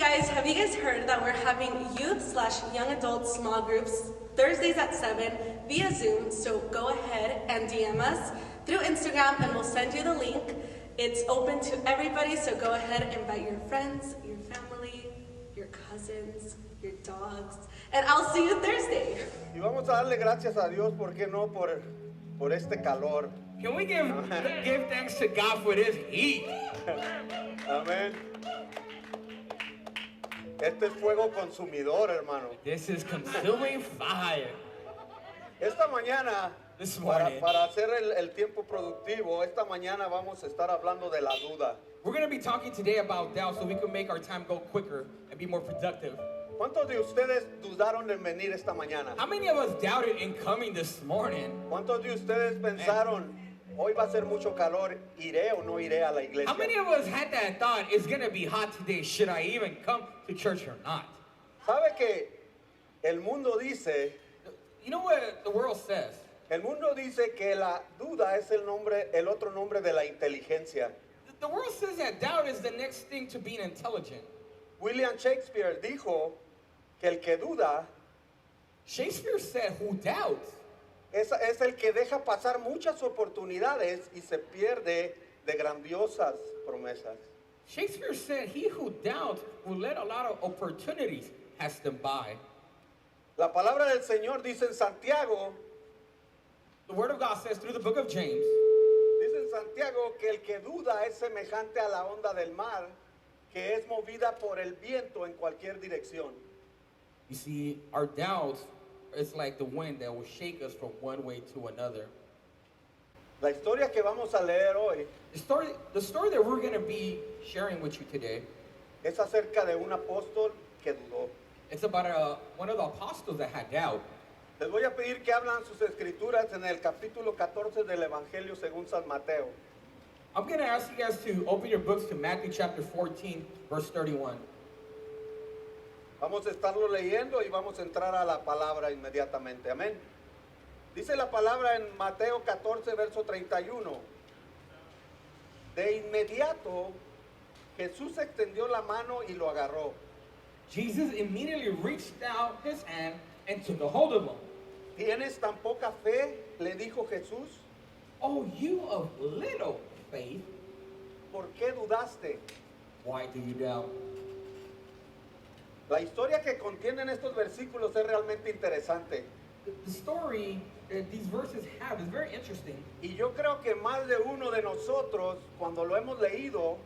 guys, have you guys heard that we're having youth/young adult small groups Thursdays at 7 via Zoom? So go ahead and DM us through Instagram and we'll send you the link. It's open to everybody, so go ahead and invite your friends, your family, your cousins, your dogs, and I'll see you Thursday. Y vamos a darle gracias a Dios, ¿por qué no? Por este calor. Can we give thanks to God for this heat? Amén. Este es fuego consumidor, hermano. This is consuming fire. Esta mañana, This morning, para hacer el tiempo productivo, esta mañana vamos a estar hablando de la duda. we're going to be talking today about doubt so we can make our time go quicker and be more productive. ¿Cuántos de ustedes dudaron en venir esta mañana? How many of us doubted in coming this morning? ¿Cuántos de ustedes pensaron, hoy va a ser mucho calor, iré o no iré a la iglesia? How many of us had that thought, it's going to be hot today, should I even come to church or not? ¿Sabe que el mundo dice, You know what the world says? el mundo dice que la duda es el otro nombre de la inteligencia? The world says that doubt is the next thing to being intelligent. William Shakespeare dijo que el que duda Shakespeare said, who doubts es el que deja pasar muchas oportunidades y se pierde de grandiosas promesas. Shakespeare said, he who doubts will let a lot of opportunities pass them by. La palabra del Señor dice en Santiago, The Word of God says through the book of James, dice en Santiago que el que duda es semejante a la onda del mar que es movida por el viento en cualquier dirección. you see, our doubts is like the wind that will shake us from one way to another. La historia que vamos a leer hoy The story that we're going to be sharing with you today, es acerca de un apóstol que dudó. it's about one of the apostles that had doubt. Les voy a pedir que hablan sus escrituras en el capítulo 14 del Evangelio según San Mateo. I'm going to ask you guys to open your books to Matthew chapter 14, verse 31. Vamos a estarlo leyendo y vamos a entrar a la palabra inmediatamente. Amén. Dice la palabra en Mateo 14, verso 31. De inmediato, Jesús extendió la mano y lo agarró. Jesus immediately reached out his hand and took a hold of him. ¿Tienes tan poca fe? Le dijo Jesús. Oh, you of little faith, ¿Por qué dudaste? why do you doubt? La historia que contienen estos versículos es realmente interesante. The story that these verses have is very interesting. Y yo creo que más de uno de nosotros, cuando lo hemos leído,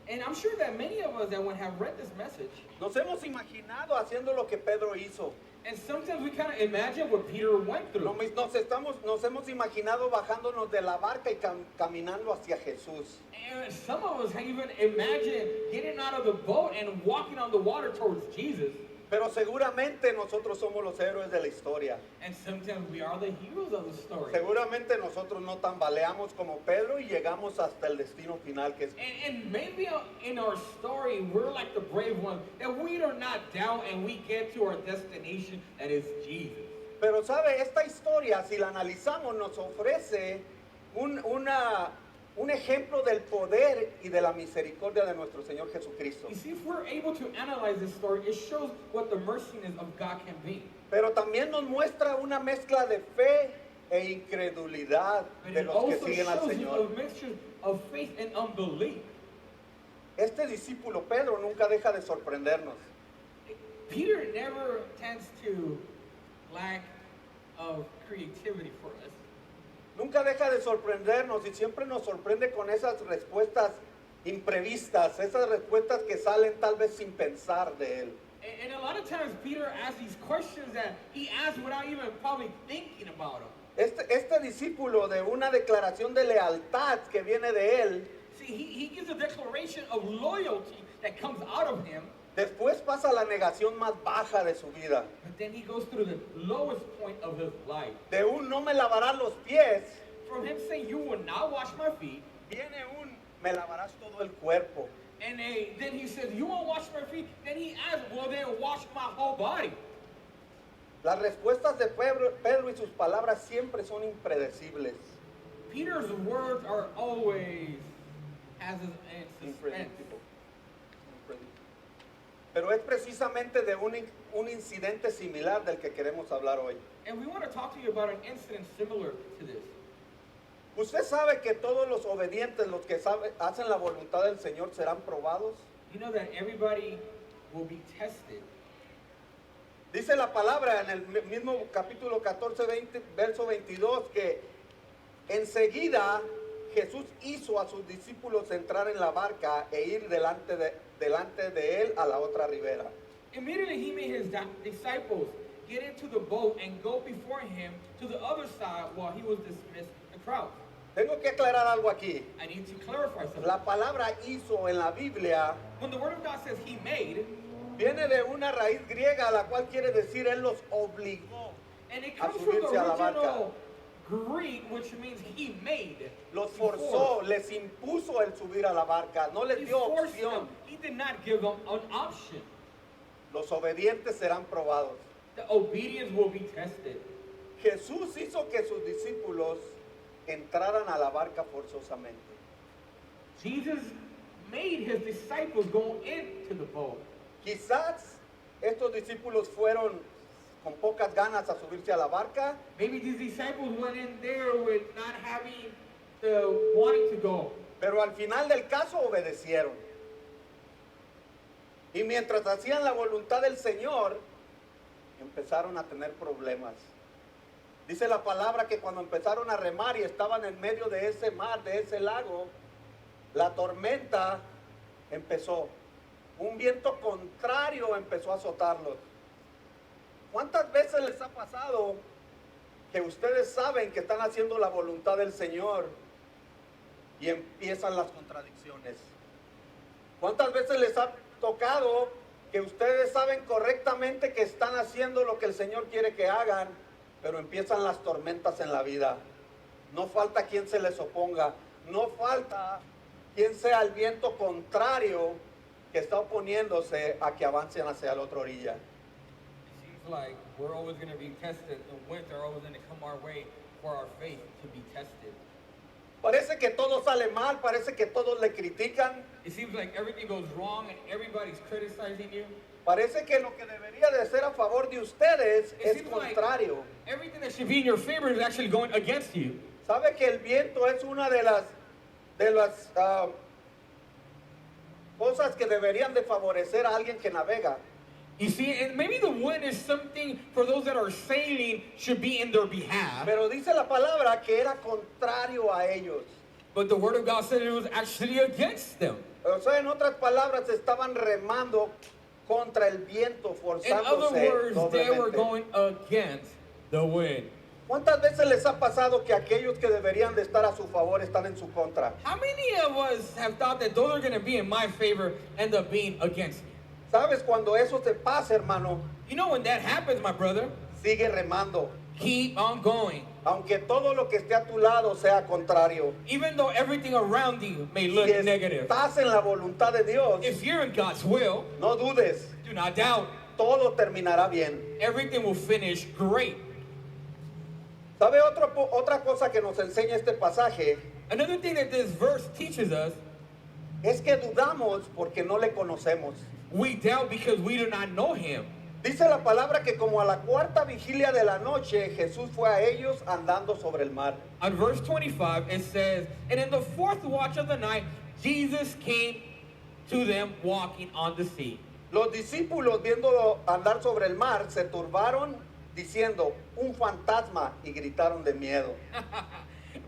And I'm sure that many of us that would have read this message, nos hemos imaginado haciendo lo que Pedro hizo. and sometimes we kind of imagine what Peter went through. Nos hemos imaginado bajándonos de la barca y caminando hacia Jesús. And some of us even imagine getting out of the boat and walking on the water towards Jesus. Pero seguramente nosotros somos los héroes de la historia. And sometimes we are the heroes of the story. Seguramente nosotros no tambaleamos como Pedro y llegamos hasta el destino final que es. And maybe in our story, we're like the brave ones, that we do not doubt and we get to our destination, that is Jesus. Pero sabe, esta historia, si la analizamos, nos ofrece un ejemplo del poder y de la misericordia de nuestro Señor Jesucristo. You see, if we're able to analyze this story, it shows what the merciness of God can be. Pero también nos muestra una mezcla de fe e incredulidad But de it los que also siguen al shows you Señor. a mixture of faith and unbelief. Este discípulo Pedro nunca deja de sorprendernos. Peter never tends to lack of creativity for us. Nunca deja de sorprendernos y siempre nos sorprende con esas respuestas imprevistas, esas respuestas que salen tal vez sin pensar de él. And a lot of times Peter asks these questions that he asks without even probably thinking about them. Este discípulo de una declaración de lealtad que viene de él, See, he gives a declaration of loyalty that comes out of him, después pasa a la negación más baja de su vida. but then he goes through the lowest point of his life. De un no me lavarás los pies, From him saying, you will not wash my feet, viene un me lavarás todo el cuerpo. and then he says, you won't wash my feet. Then he asks, well, then wash my whole body. Las respuestas de Pedro y sus palabras siempre son impredecibles. Peter's words are always as in suspense. Impredecible. Pero es precisamente de un incidente similar del que queremos hablar hoy. And we want to talk to you about an incident similar to this. ¿Usted sabe que todos los obedientes, los que hacen la voluntad del Señor, serán probados? You know that everybody will be tested. Dice la palabra en el mismo capítulo 14, verso 22, que enseguida Jesús hizo a sus discípulos entrar en la barca e ir delante de él a la otra ribera. Immediately he made his disciples get into the boat and go before him to the other side while he was dismissed the crowd. Tengo que aclarar algo aquí. I need to clarify something. La palabra hizo en la Biblia When the word of God says he made, viene de una raíz griega, la cual quiere decir él los obligó. and it A comes from the subirse a la barca. original Greek, which means he made. Los He forzó, forced. les impuso el subir a la barca, no les He dio forced opción. them. He did not give them an option. Los obedientes serán probados. The obedience will be tested. Jesús hizo que sus discípulos entraran a la barca forzosamente. Jesus made his disciples go into the boat. Quizás estos discípulos fueron con pocas ganas a subirse a la barca, Maybe these disciples went in there with not having the wanting to go. pero al final del caso obedecieron. Y mientras hacían la voluntad del Señor, empezaron a tener problemas. Dice la palabra que cuando empezaron a remar y estaban en medio de ese mar, de ese lago, la tormenta empezó. Un viento contrario empezó a azotarlos. ¿Cuántas veces les ha pasado que ustedes saben que están haciendo la voluntad del Señor y empiezan las contradicciones? ¿Cuántas veces les ha tocado que ustedes saben correctamente que están haciendo lo que el Señor quiere que hagan, pero empiezan las tormentas en la vida? No falta quien se les oponga, no falta quien sea el viento contrario que está oponiéndose a que avancen hacia la otra orilla. It seems like we're always going to be tested. The winds are always going to come our way for our faith to be tested. Parece que todo sale mal, parece que todos le critican, It seems like everything goes wrong and everybody's criticizing you. parece que lo que debería de ser a favor de ustedes It es seems like contrario. everything that should be in your favor is actually going against you. ¿Sabe que el viento es una de las cosas que deberían de favorecer a alguien que navega? You see, and maybe the wind is something for those that are sailing should be in their behalf. Pero dice la palabra que era contrario a ellos. But the word of God said it was actually against them. O sea, en otras palabras, estaban remando contra el viento, In other forzándose words, they were doblemente. going against the wind. ¿Cuántas veces les ha pasado que aquellos que deberían de estar a su favor están en su contra? How many of us have thought that those are going to be in my favor end up being against me? ¿Sabes? Cuando eso te pasa, hermano, You know when that happens, my brother, sigue remando. keep on going. Aunque todo lo que esté a tu lado sea contrario. Even though everything around you may look Si negative. estás en la voluntad de Dios, If you're in God's will, no dudes, do not doubt. todo terminará bien. Everything will finish great. ¿Sabe otra cosa que nos enseña este pasaje? Another thing that this verse teaches us, Es que dudamos porque no le conocemos. we doubt because we do not know him. Dice la palabra que como a la cuarta vigilia de la noche, Jesús fue a ellos andando sobre el mar. On verse 25, it says, And in the fourth watch of the night, Jesus came to them walking on the sea. Los discípulos, viéndolo andar sobre el mar, se turbaron diciendo, un fantasma, y gritaron de miedo.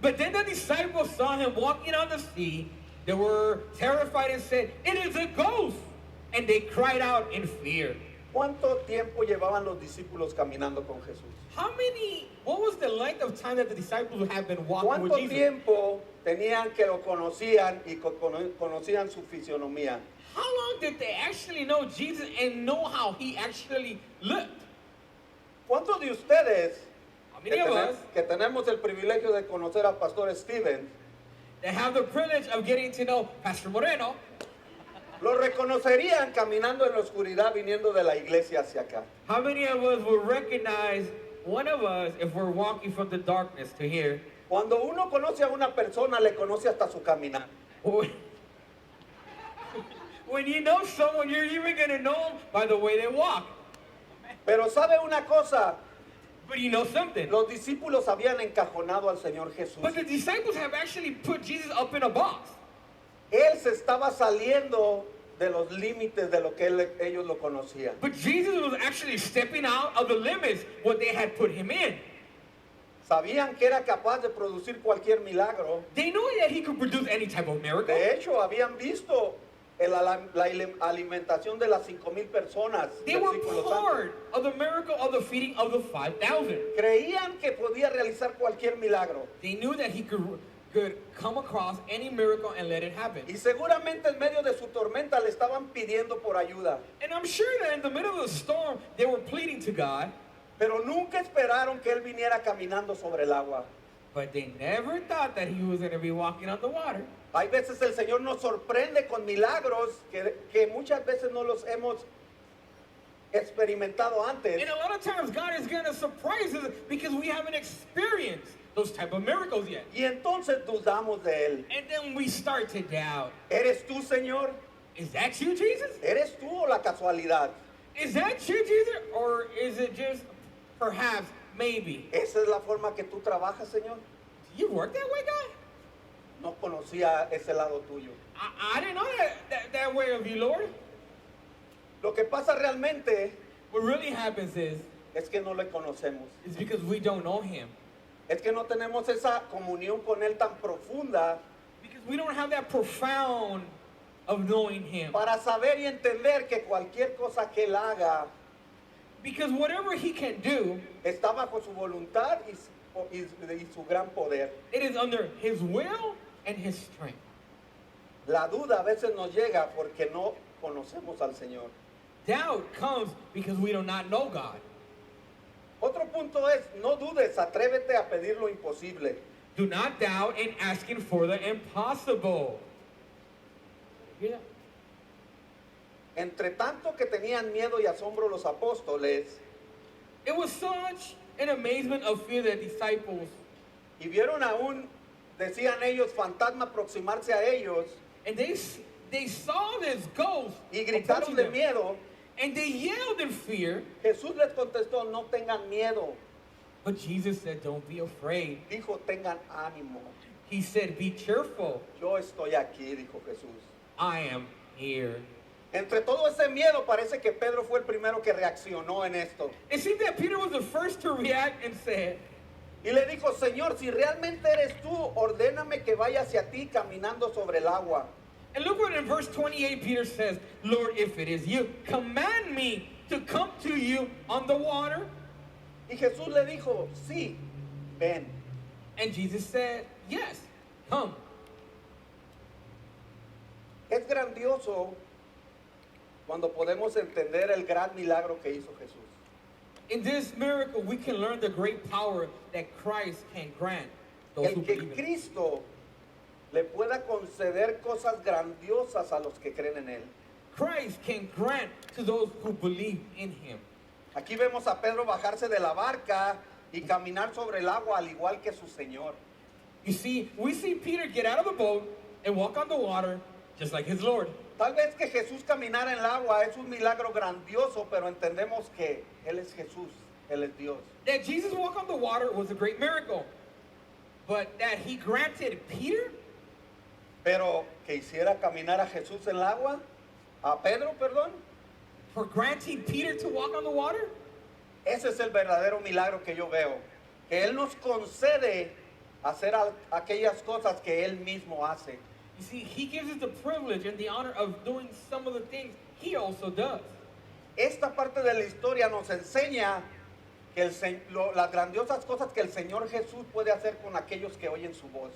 But then the disciples saw him walking on the sea. They were terrified and said, It is a ghost! And they cried out in fear. ¿Cuánto tiempo llevaban los discípulos caminando con Jesús? What was the length of time that the disciples have been walking with ¿Cuánto Jesus? tiempo tenían que lo conocían y conocían su fisionomía? How long did they actually know Jesus and know how he actually looked? ¿Cuántos de ustedes How many of us que tenemos el privilegio de conocer al pastor Steven, that have the privilege of getting to know Pastor Moreno, lo reconocerían caminando en la oscuridad viniendo de la iglesia hacia acá? how many of us would recognize one of us if we're walking from the darkness to here? Cuando uno conoce a una persona, le conoce hasta su caminar. When you know someone, you're even going to know them by the way they walk. Pero sabe una cosa, But you know something. los discípulos habían encajonado al Señor Jesús. But the disciples have actually put Jesus up in a box. Él se estaba saliendo de los límites de lo que ellos lo conocían. But Jesus was actually stepping out of the limits what they had put him in. Sabían que era capaz de producir cualquier milagro. They knew that he could produce any type of miracle. De hecho, habían visto la alimentación de las 5,000 personas. They were versículo santo. part of the miracle of the feeding of the 5,000. Creían que podía realizar cualquier milagro. They knew that he could come across any miracle and let it happen. Y seguramente en medio de su tormenta le estaban pidiendo por ayuda. And I'm sure that in the middle of the storm, they were pleading to God, Pero nunca esperaron que Él viniera caminando sobre el agua. but they never thought that he was going to be walking on the water. Hay veces el Señor nos sorprende con milagros que muchas veces no los hemos experimentado antes. And a lot of times, God is going to surprise us because we haven't experienced those type of miracles yet. Y entonces dudamos de Él. And then we start to doubt, ¿Eres tú, Señor? is that you, Jesus? ¿Eres tú o la casualidad? Is that you, Jesus? Or is it just perhaps, maybe? ¿Esa es la forma que tú trabajas, Señor? Do you work that way, God? No conocía ese lado tuyo. I didn't know that way of you, Lord. Lo que pasa realmente What really happens is que no le conocemos. it's because we don't know him. Es que no tenemos esa comunión con Él tan profunda Because we don't have that profound of knowing him. para saber y entender que cualquier cosa que Él haga Because whatever he can do, está bajo su voluntad y su gran poder. it is under his will and his strength. La duda a veces nos llega porque no conocemos al Señor. Doubt comes because we do not know God. Otro punto es, no dudes, atrévete a pedir lo imposible. Do not doubt in asking for the impossible. Hear that? Entre tanto que tenían miedo y asombro los apóstoles It was such an amazement of fear that disciples, y vieron aún, decían ellos, fantasma aproximarse a ellos and they saw this ghost y approaching gritaron de them, miedo, and they yelled in fear. Jesús les contestó, no tengan miedo. But Jesus said, don't be afraid. Dijo, tengan ánimo. He said, be cheerful. Yo estoy aquí, dijo Jesús. I am here. Entre todo ese miedo parece que Pedro fue el primero que reaccionó en esto. It seemed that Peter was the first to react and said, Y le dijo, Señor, si realmente eres tú, ordéname que vaya hacia ti caminando sobre el agua. and look what in verse 28 Peter says, Lord, if it is you, command me to come to you on the water. Y Jesús le dijo, sí, ven. And Jesus said, yes, come. Es grandioso cuando podemos entender el gran milagro que hizo Jesús. In this miracle, we can learn the great power that Christ can grant those who El que believe in him. Cristo le pueda conceder cosas grandiosas a los que creen en Él. Christ can grant to those who believe in him. Aquí vemos a Pedro bajarse de la barca y caminar sobre el agua al igual que su Señor. You see, we see Peter get out of the boat and walk on the water just like his Lord. Tal vez que Jesús caminara en el agua es un milagro grandioso, pero entendemos que Él es Jesús, Él es Dios. That Jesus walk on the water was a great miracle. But that he granted Peter, Pero que hiciera caminar a Jesús en el agua, a Pedro, perdón, for granting Peter to walk on the water, ese es el verdadero milagro que yo veo. Que Él nos concede hacer aquellas cosas que Él mismo hace. you see, he gives us the privilege and the honor of doing some of the things he also does. Esta parte de la historia nos enseña que las grandiosas cosas que el Señor Jesús puede hacer con aquellos que oyen su voz.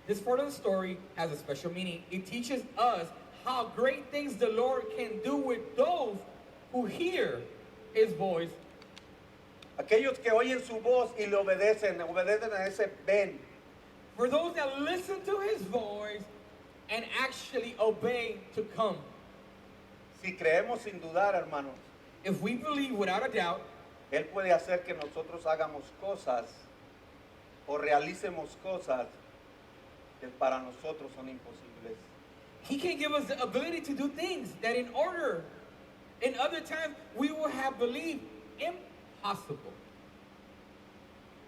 This part of the story has a special meaning. It teaches us how great things the Lord can do with those who hear his voice. Aquellos que oyen su voz y le obedecen a ese ven. For those that listen to his voice and actually obey to come. Si creemos sin dudar, hermanos, If we believe without a doubt, Él puede hacer que nosotros hagamos cosas o realicemos cosas que para nosotros son imposibles. He can give us the ability to do things that in order, in other times, we will have believed impossible.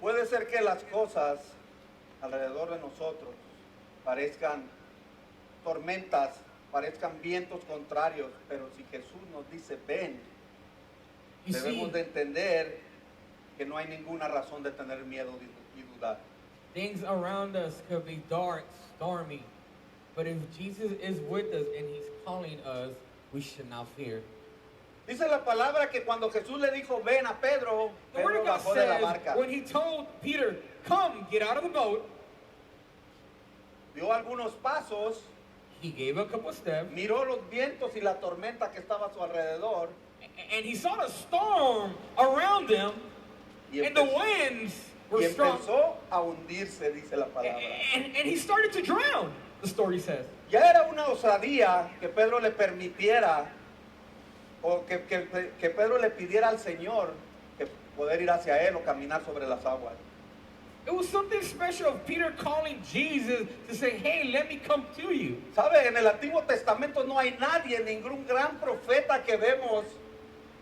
Puede ser que las cosas alrededor de nosotros parezcan tormentas, parezcan vientos contrarios, pero si Jesús nos dice ven, You see, debemos de entender que no hay ninguna razón de tener miedo y dudar. things around us could be dark, stormy, but if Jesus is with us and he's calling us, we should not fear. Dice la palabra que cuando Jesús le dijo ven a Pedro, The Word Pedro of God bajó de la says, barca. when he told Peter, come, get out of the boat, Dio algunos pasos, he gave a couple steps, miró los vientos y la tormenta que estaba a su alrededor and he saw the storm around them, y and the empezó, winds y were strong, empezó a hundirse, dice la palabra. and he started to drown, the story says. Ya era una osadía que Pedro le permitiera o que Pedro le pidiera al Señor que poder ir hacia él o caminar sobre las aguas. It was something special of Peter calling Jesus to say, hey, let me come to you. ¿Sabe? En el Antiguo Testamento no hay nadie, ningún gran profeta que vemos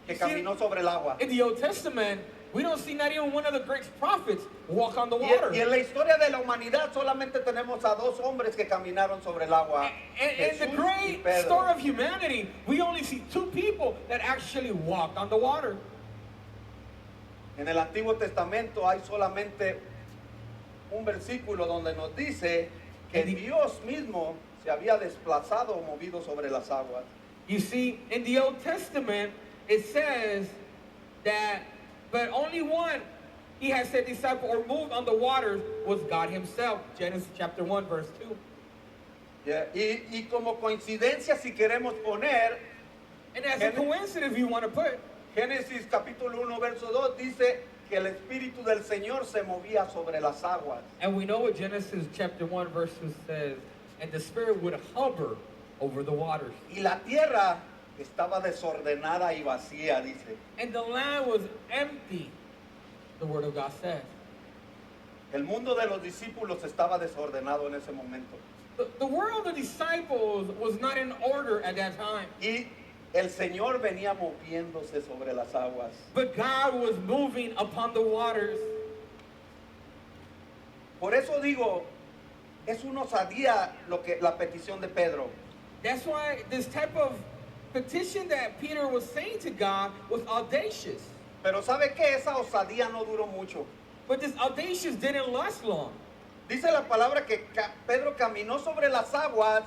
que Sí. caminó sobre el agua. In the Old Testament, we don't see not even one of the great prophets walk on the water. Y en la historia de la humanidad solamente tenemos a dos hombres que caminaron sobre el agua. And in the Jesús y great Pedro. story of humanity, we only see two people that actually walked on the water. En el Antiguo Testamento hay solamente un versículo donde nos dice que En di- Dios mismo se había desplazado o movido sobre las aguas. You see, in the Old Testament, it says that, but only one he has said disciple or moved on the waters was God himself. Genesis chapter 1, verse 2. Yeah, y como coincidencia, si queremos poner, And as a Gen- coincidence, if you want to put, Génesis capítulo 1, verso 2 dice que el Espíritu del Señor se movía sobre las aguas. and we know what Genesis chapter 1, verse 2 says, and the Spirit would hover over the waters. Y la tierra estaba desordenada y vacía, dice. And the land was empty, the Word of God says. El mundo de los discípulos estaba desordenado en ese momento. The world of the disciples was not in order at that time. Y el Señor venía moviéndose sobre las aguas. But God was moving upon the waters. Por eso digo, es una osadía la petición de Pedro. That's why this type of petition that Peter was saying to God was audacious. Pero ¿sabe qué? Esa osadía no duró mucho. But this audacious didn't last long. Dice la palabra que Pedro caminó sobre las aguas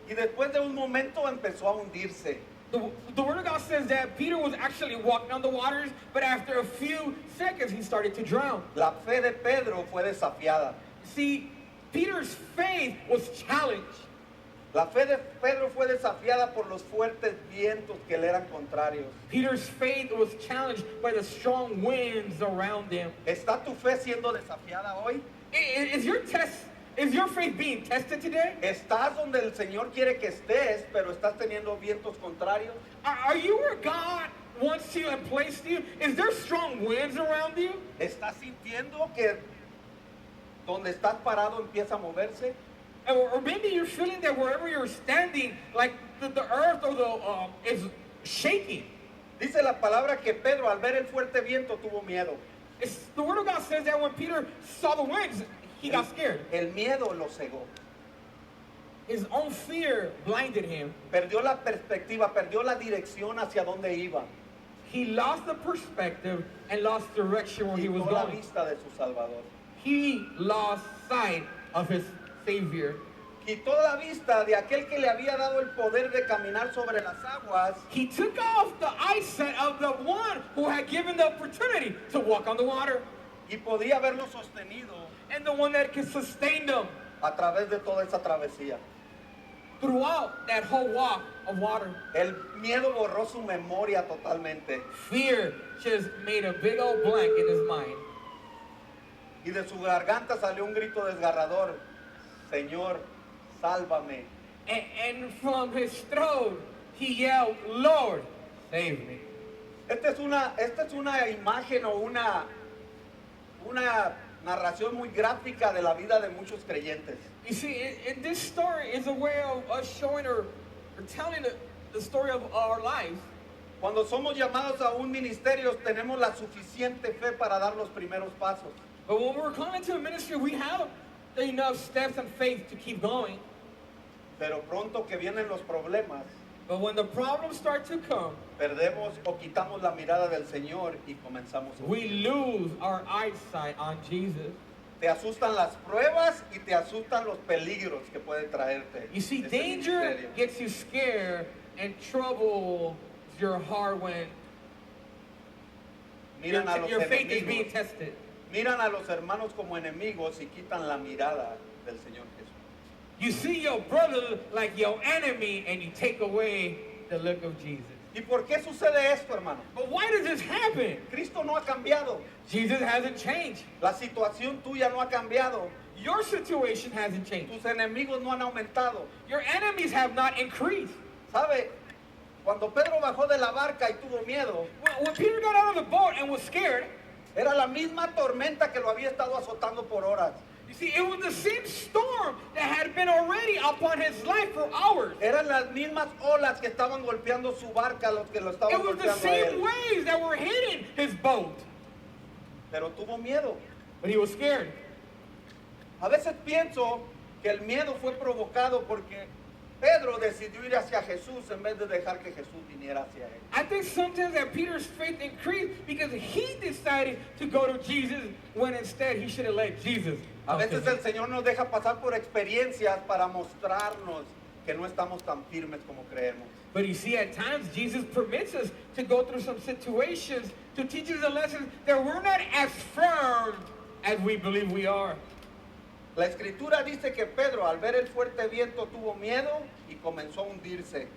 y después de un momento empezó a hundirse. The Word of God says that Peter was actually walking on the waters, but after a few seconds he started to drown. La fe de Pedro fue desafiada. See, Peter's faith was challenged. La fe de Pedro fue desafiada por los fuertes vientos que le eran contrarios. Peter's faith was challenged by the strong winds around him. ¿Está tu fe siendo desafiada hoy? Is your faith being tested today? ¿Estás donde el Señor quiere que estés, pero estás teniendo vientos contrarios? Are you where God wants you and placed you? Is there strong winds around you? ¿Estás sintiendo que donde estás parado empieza a moverse? Or maybe you're feeling that wherever you're standing, like the earth or is shaking. Dice la palabra que Pedro al ver el fuerte viento tuvo miedo. The Word of God says that when Peter saw the winds, he got scared. El miedo lo cegó. His own fear blinded him. Perdió la perspectiva, perdió la dirección hacia dónde iba. He lost the perspective and lost direction where he was Quitó la going. vista de su Salvador. He lost sight of his Savior. Quitó la vista de aquel que le había dado el poder de caminar sobre las aguas. He took off the eyesight of the one who had given the opportunity to walk on the water, Y podía haberlo sostenido and the one that could sustain them a través de toda esa travesía. throughout that whole walk of water. El miedo borró su memoria totalmente. Fear just made a big old blank in his mind. Y de su garganta salió un grito desgarrador. Señor, sálvame. And from his throat, he yelled, Lord, save me. Esta es una imagen o una narración muy gráfica de la vida de muchos creyentes. You see, in this story is a way of us showing or telling the story of our lives. Cuando somos llamados a un ministerio, tenemos la suficiente fe para dar los primeros pasos. But when we're coming to a ministry, we have enough steps and faith to keep going. Pero pronto que vienen los problemas, But when the problems start to come, perdemos o quitamos la mirada del Señor y comenzamos a we huir. lose our eyesight on Jesus. Te asustan las pruebas y te asustan los peligros que puede traerte. You see, este danger ministerio. gets you scared and trouble your heart when Miran a los your faith is being enemigos, tested. miran a los hermanos como enemigos y quitan la mirada del Señor Jesús. You see your brother like your enemy and you take away the look of Jesus. ¿Y por qué sucede esto, hermano? But why does this happen? Cristo no ha cambiado. Jesus hasn't changed. La situación tuya no ha cambiado. Your situation hasn't changed. Tus enemigos no han aumentado. Your enemies have not increased. ¿Sabe? Cuando Pedro bajó de la barca y tuvo miedo, When Peter got out of the boat and was scared, era la misma tormenta que lo había estado azotando por horas. you see, it was the same storm that had been already upon his life for hours. Eran las mismas olas que estaban golpeando su barca, los que lo estaban It was the golpeando a same él. waves that were hitting his boat. Pero tuvo miedo. But he was scared. A veces pienso que el miedo fue provocado porque Pedro decidió ir hacia Jesús en vez de dejar que Jesús viniera hacia él. I think sometimes that Peter's faith increased because he decided to go to Jesus when instead he should have let Jesus. A come to veces him. el Señor nos deja pasar por experiencias para mostrarnos que no estamos tan firmes como creemos. But you see, at times Jesus permits us to go through some situations to teach us a lesson that we're not as firm as we believe we are. La escritura dice que Pedro al ver el fuerte viento tuvo miedo y comenzó a hundirse.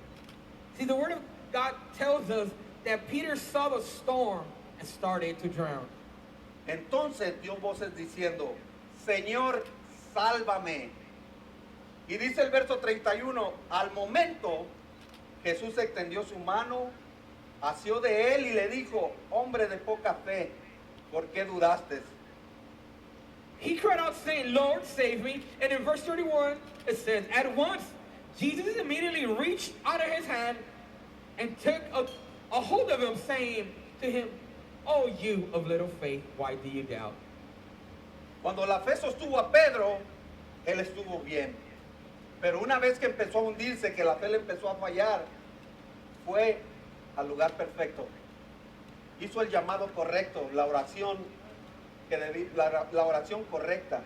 See, the Word of God tells us that Peter saw the storm and started to drown. Entonces dio voces diciendo, Señor, sálvame. Y dice el verso 31, al momento Jesús extendió su mano, asió de él y le dijo, hombre de poca fe, ¿por qué dudaste? He cried out saying, Lord, save me. And in verse 31, it says, at once, Jesus immediately reached out of his hand and took a hold of him, saying to him, oh, you of little faith, why do you doubt? Cuando la fe sostuvo a Pedro, él estuvo bien. Pero una vez que empezó a hundirse, que la fe le empezó a fallar, fue al lugar perfecto. Hizo el llamado correcto, la oración la oración correcta.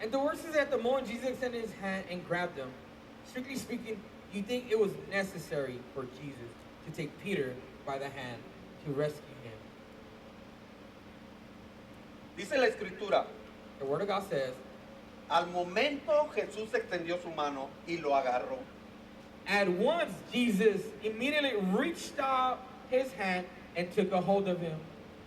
And the word says at the moment Jesus extended his hand and grabbed him. Strictly speaking, you think it was necessary for Jesus to take Peter by the hand to rescue him. Dice la escritura, The word of God says, al momento Jesús extendió su mano y lo agarró. at once Jesus immediately reached out his hand and took a hold of him.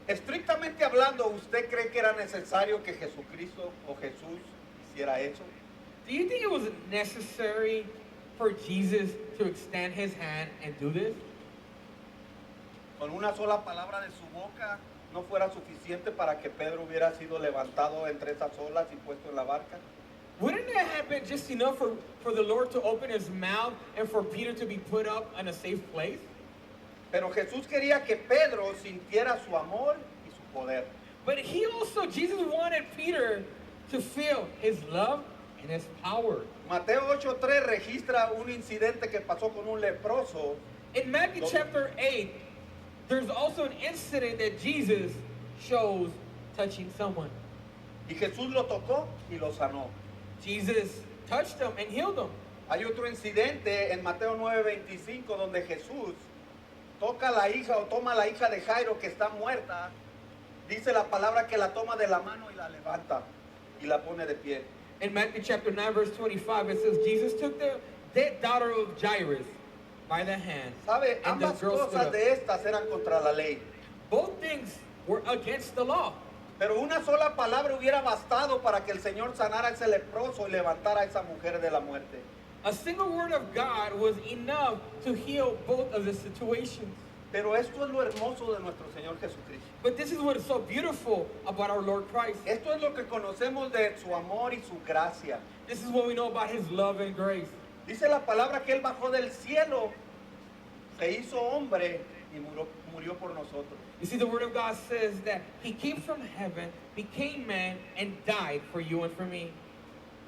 Estrictamente hablando, ¿usted cree que era necesario que Jesucristo o Jesús hiciera eso? Do you think it was necessary for Jesus to extend his hand and do this? Con una sola palabra de su boca no fuera suficiente para que Pedro hubiera sido levantado entre esas olas y puesto en la barca. Wouldn't it have been just enough for the Lord to open his mouth and for Peter to be put up in a safe place? Pero Jesús quería que Pedro sintiera su amor y su poder. But he also, Jesus wanted Peter to feel his love and his power. Mateo 8:3 registra un incidente que pasó con un leproso. In Matthew chapter 8, there's also an incident that Jesus shows touching someone. Y Jesús lo tocó y lo sanó. Jesus touched him and healed him. Hay otro incidente en Mateo 9:25 donde Jesús toca a la hija o toma a la hija de Jairo que está muerta. Dice la palabra que la toma de la mano y la levanta y la pone de pie. In Matthew chapter 9, verse 25, it says, Jesus took the dead daughter of Jairus by the hand. ¿Sabe? And the Ambas girl stood cosas up. de estas eran contra la ley. Both things were against the law. Pero una sola palabra hubiera bastado para que el Señor sanara a ese leproso y levantara a esa mujer de la muerte. A single word of God was enough to heal both of the situations. Pero esto es lo hermoso de nuestro Señor Jesucristo. But this is what is so beautiful about our Lord Christ. Esto es lo que conocemos de su amor y su gracia. This is what we know about his love and grace. Dice la palabra que Él bajó del cielo, se hizo hombre y murió por nosotros. You see, the Word of God says that he came from heaven, became man, and died for you and for me.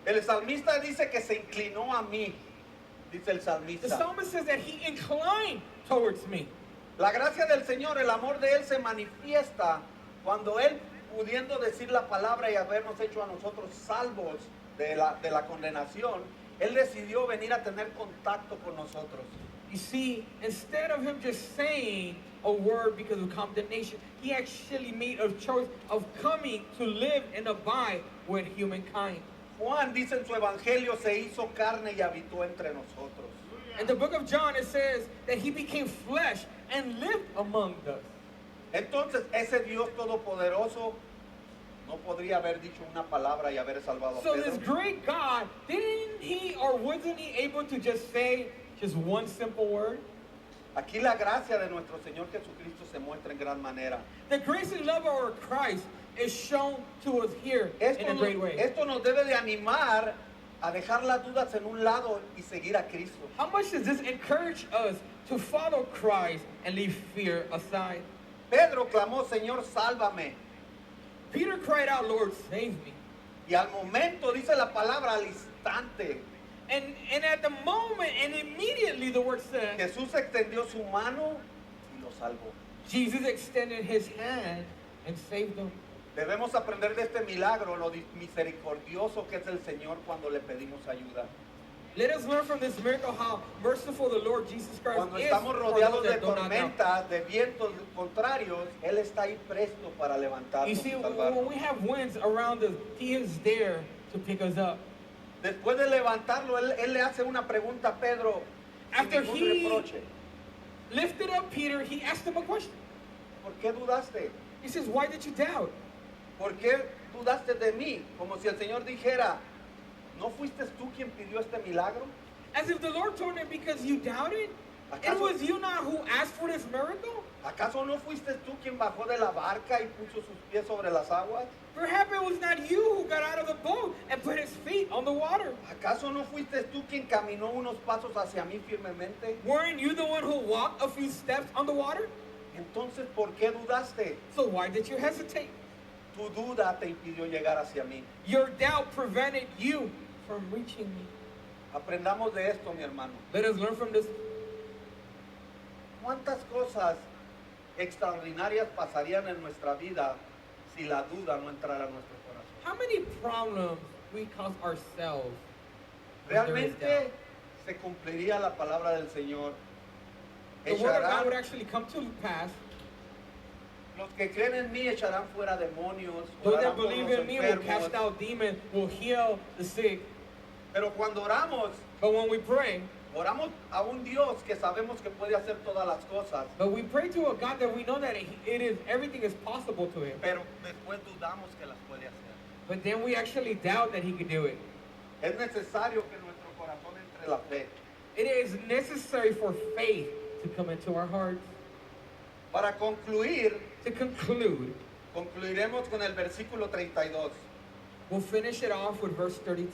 El salmista dice que se inclinó a mí, dice el The salmista. psalmist says that he inclined towards me. La gracia del Señor, el amor de Él se manifiesta cuando Él, pudiendo decir la palabra y habernos hecho a nosotros salvos de la condenación, Él decidió venir a tener contacto con nosotros. You see, instead of him just saying a word because of condemnation, he actually made a choice of coming to live and abide with humankind. Juan dice en su evangelio, se hizo carne y habitó entre nosotros. In the book of John, it says that he became flesh and lived among us. Entonces, ese Dios todopoderoso no podría haber dicho una palabra y haber salvado a So this Pedro. great God, didn't he or wasn't he able to just say just one simple word? Aquí la gracia de nuestro Señor Jesucristo se muestra en gran manera. The grace and love of our Christ is shown to us here in a great way. Esto nos debe de animar a dejar las dudas en un lado y seguir a Cristo. How much does this encourage us to follow Christ and leave fear aside? Pedro clamó, Señor, sálvame. Peter cried out, Lord, save me. Y al momento, dice la palabra, al instante, And at the moment, and immediately the word says, Jesús extendió su mano y lo salvó. Jesus extended his hand and saved him. Debemos aprender de este milagro, lo misericordioso que es el Señor cuando le pedimos ayuda. Let us learn from this miracle how merciful the Lord Jesus Christ Cuando is estamos for rodeados those de that do not know. tormentas, de vientos contrarios, Él está ahí presto para You levantarnos see, y when salvarnos. we have winds around us, he is there to pick us up. Después de levantarlo, él le hace una pregunta a Pedro sin After ningún he- reproche. Lifted up Peter, he asked him a question. ¿Por qué dudaste? He says, why did you doubt? ¿Por qué dudaste de mí? Como si el Señor dijera, ¿no fuiste tú quien pidió este milagro? As if the Lord told him, because you doubted? It ¿Acaso, was you not who asked for this miracle? ¿Acaso no fuiste tú quien bajó de la barca y puso sus pies sobre las aguas? Perhaps it was not you who got out of the boat and put his feet on the water. ¿Acaso no fuiste tú quien caminó unos pasos hacia mí firmemente? Weren't you the one who walked a few steps on the water? Entonces, ¿por qué dudaste? So why did you hesitate? Tu duda te impidió llegar hacia mí. Your doubt prevented you from reaching me. Aprendamos de esto, mi hermano. Let us learn from this. ¿Cuántas cosas extraordinarias pasarían en nuestra vida si la duda no entrara en nuestro corazón? How many problems we cause ourselves when there is doubt? Realmente se cumpliría la palabra del Señor. The word of God would Echarán, actually come to pass. los que creen en mí echarán fuera demonios, Those orarán that por believe los in me will enfermos. cast out demons, will heal the sick. Pero cuando oramos, But when we pray, oramos a un Dios que sabemos que puede hacer todas las cosas, but we pray to a God that we know that everything is possible to him. pero después dudamos que las puede hacer. But then we actually doubt that he could do it. Es necesario que en nuestro corazón entre la fe. It is necessary for faith to come into our hearts. Para concluir, To conclude, concluiremos con el versículo 32. we'll finish it off with verse 32.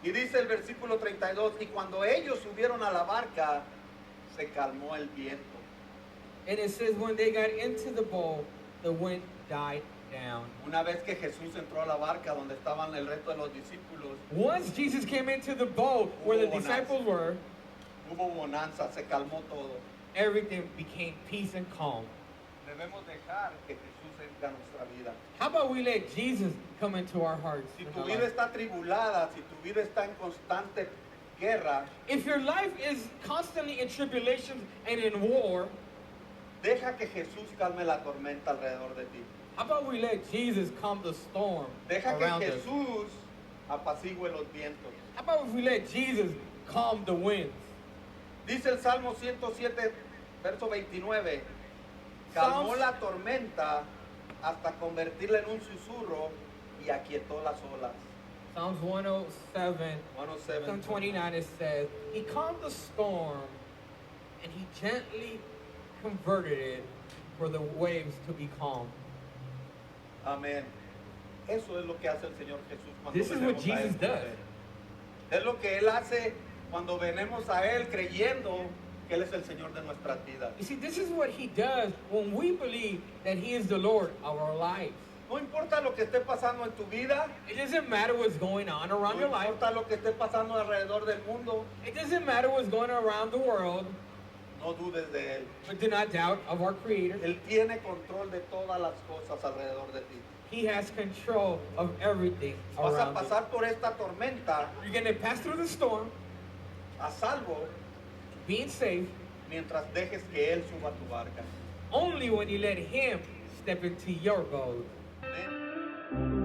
Y dice el versículo 32, y cuando ellos subieron a la barca, se calmó el viento. And it says, when they got into the boat, the wind died down. Una vez que Jesús entró a la barca donde estaban el resto de los discípulos, Once Jesus came into the boat where the Hubo bonanza. disciples were, hubo bonanza, se calmó todo. everything became peace and calm. Debemos dejar que Jesús entre a nuestra vida. How about we let Jesus come into our hearts? Si in tu our vida life? está tribulada, si tu vida está en constante guerra, If your life is constantly in tribulations and in war, deja que Jesús calme la tormenta alrededor de ti. how about we let Jesus calm the storm Deja around que us? Jesús apacigüe los vientos. How about if we let Jesus calm the winds? Dice el Salmo 107, verso 29, calmó Psalms- la tormenta hasta convertirla en un susurro y aquietó las olas. Psalms 107, 107. Psalm 29, it says, he calmed the storm and he gently converted it for the waves to be calm. Amén. Eso es lo que hace el Señor Jesús cuando This is venimos what a Él Jesus por does. fe. Es lo que Él hace cuando venimos a Él creyendo que Él es el Señor de nuestras vidas. You see, this is what he does when we believe that he is the Lord of our lives. No importa lo que esté pasando en tu vida, It doesn't matter what's going on around no your life. importa lo que esté pasando alrededor del mundo, It doesn't matter what's going on around the world. no dudes de Él. But do not doubt of our Creator. Él tiene control de todas las cosas alrededor de ti. He has control of everything Vas a around you. pasar por esta tormenta You're going to pass through the storm, a salvo being safe, mientras dejes que Él suba tu barca. only when you let him step into your boat. Amén.